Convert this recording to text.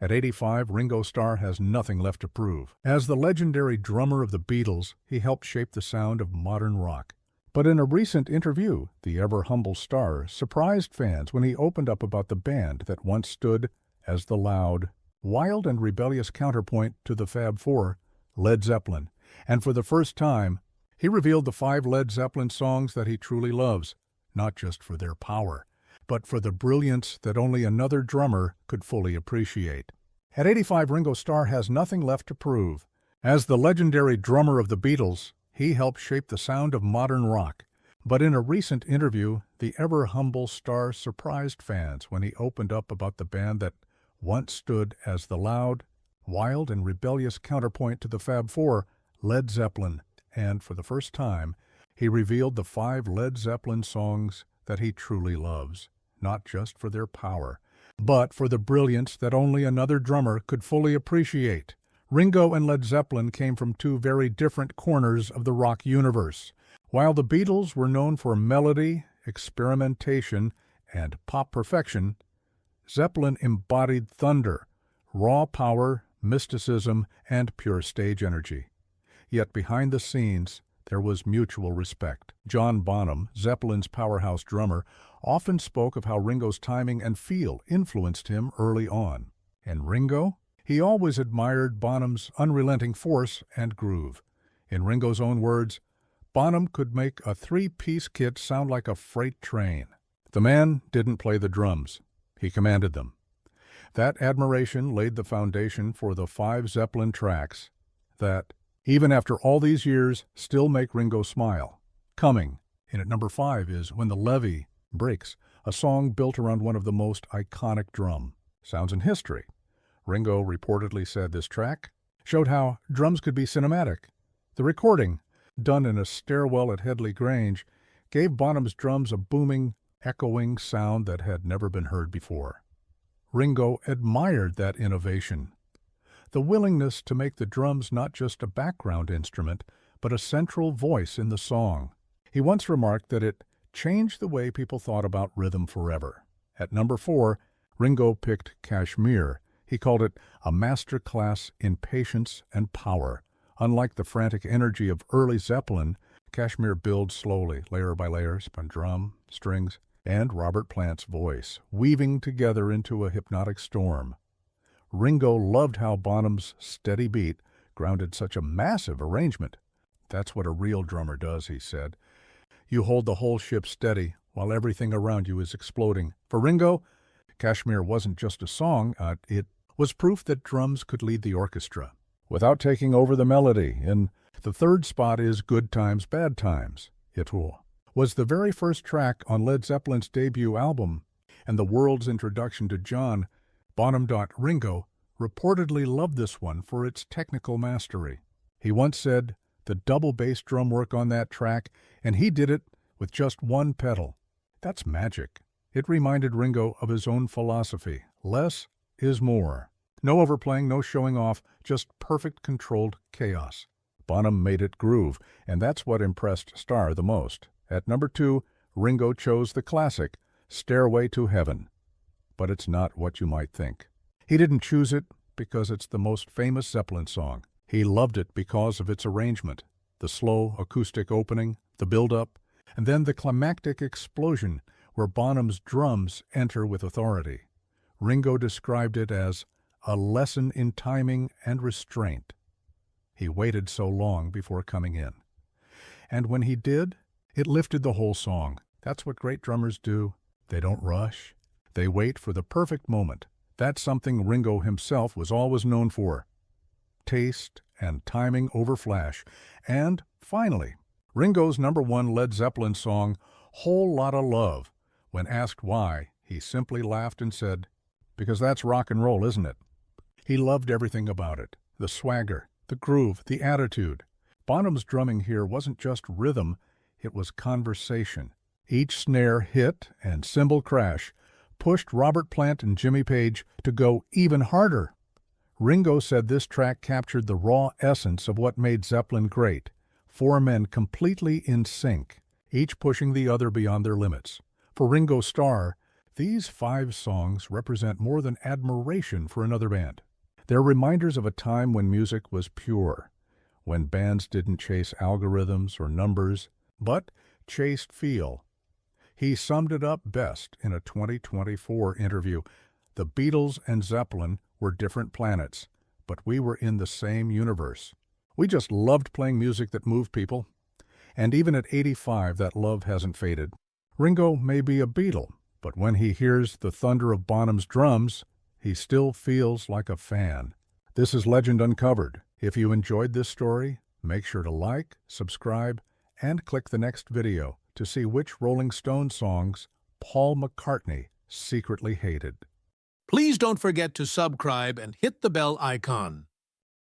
At 85, Ringo Starr has nothing left to prove. As the legendary drummer of the Beatles, he helped shape the sound of modern rock. But in a recent interview, the ever-humble Starr surprised fans when he opened up about the band that once stood as the loud, wild and rebellious counterpoint to the Fab Four, Led Zeppelin. And for the first time, he revealed the 5 Led Zeppelin songs that he truly loves, not just for their power, but for the brilliance that only another drummer could fully appreciate. At 85, Ringo Starr has nothing left to prove. As the legendary drummer of the Beatles, he helped shape the sound of modern rock. But in a recent interview, the ever-humble Starr surprised fans when he opened up about the band that once stood as the loud, wild and rebellious counterpoint to the Fab Four, Led Zeppelin. And for the first time, he revealed the 5 Led Zeppelin songs that he truly loves, not just for their power, but for the brilliance that only another drummer could fully appreciate. Ringo and Led Zeppelin came from 2 very different corners of the rock universe. While the Beatles were known for melody, experimentation, and pop perfection, Zeppelin embodied thunder, raw power, mysticism, and pure stage energy. Yet behind the scenes, there was mutual respect. John Bonham, Zeppelin's powerhouse drummer, often spoke of how Ringo's timing and feel influenced him early on. And Ringo? He always admired Bonham's unrelenting force and groove. In Ringo's own words, Bonham could make a 3-piece kit sound like a freight train. The man didn't play the drums. He commanded them. That admiration laid the foundation for the 5 Zeppelin tracks that, even after all these years, still make Ringo smile. Coming in at number 5 is When the Levee Breaks, a song built around one of the most iconic drum sounds in history. Ringo reportedly said this track showed how drums could be cinematic. The recording, done in a stairwell at Headley Grange, gave Bonham's drums a booming, echoing sound that had never been heard before. Ringo admired that innovation, the willingness to make the drums not just a background instrument, but a central voice in the song. He once remarked that it changed the way people thought about rhythm forever. At number 4, Ringo picked Kashmir. He called it a master class in patience and power. Unlike the frantic energy of early Zeppelin, Kashmir builds slowly, layer by layer, upon drum, strings, and Robert Plant's voice, weaving together into a hypnotic storm. Ringo loved how Bonham's steady beat grounded such a massive arrangement. That's what a real drummer does, he said. You hold the whole ship steady while everything around you is exploding. For Ringo, Kashmir wasn't just a song, it was proof that drums could lead the orchestra without taking over the melody. And the 3rd spot is Good Times, Bad Times. It was the very first track on Led Zeppelin's debut album, and the world's introduction to John. Bonham. Ringo reportedly loved this one for its technical mastery. He once said the double bass drum work on that track, and he did it with just 1 pedal. That's magic. It reminded Ringo of his own philosophy. Less is more. No overplaying, no showing off, just perfect controlled chaos. Bonham made it groove, and that's what impressed Starr the most. At number 2, Ringo chose the classic, Stairway to Heaven. But it's not what you might think. He didn't choose it because it's the most famous Zeppelin song. He loved it because of its arrangement, the slow acoustic opening, the build-up, and then the climactic explosion where Bonham's drums enter with authority. Ringo described it as a lesson in timing and restraint. He waited so long before coming in. And when he did, it lifted the whole song. That's what great drummers do. They don't rush. They wait for the perfect moment. That's something Ringo himself was always known for. Taste and timing over flash. And, finally, Ringo's number 1 Led Zeppelin song, Whole Lotta Love. When asked why, he simply laughed and said, "Because that's rock and roll, isn't it?" He loved everything about it. The swagger, the groove, the attitude. Bonham's drumming here wasn't just rhythm, it was conversation. Each snare hit and cymbal crash pushed Robert Plant and Jimmy Page to go even harder. Ringo said this track captured the raw essence of what made Zeppelin great. 4 men completely in sync, each pushing the other beyond their limits. For Ringo Starr, These 5 songs represent more than admiration for another band. They're reminders of a time when music was pure, when bands didn't chase algorithms or numbers, but chased feel. He summed it up best in a 2024 interview. The Beatles and Zeppelin were different planets, but we were in the same universe. We just loved playing music that moved people. And even at 85, that love hasn't faded. Ringo may be a Beatle, but when he hears the thunder of Bonham's drums, he still feels like a fan. This is Legend Uncovered. If you enjoyed this story, make sure to like, subscribe, and click the next video to see which Rolling Stone songs Paul McCartney secretly hated. Please don't forget to subscribe and hit the bell icon.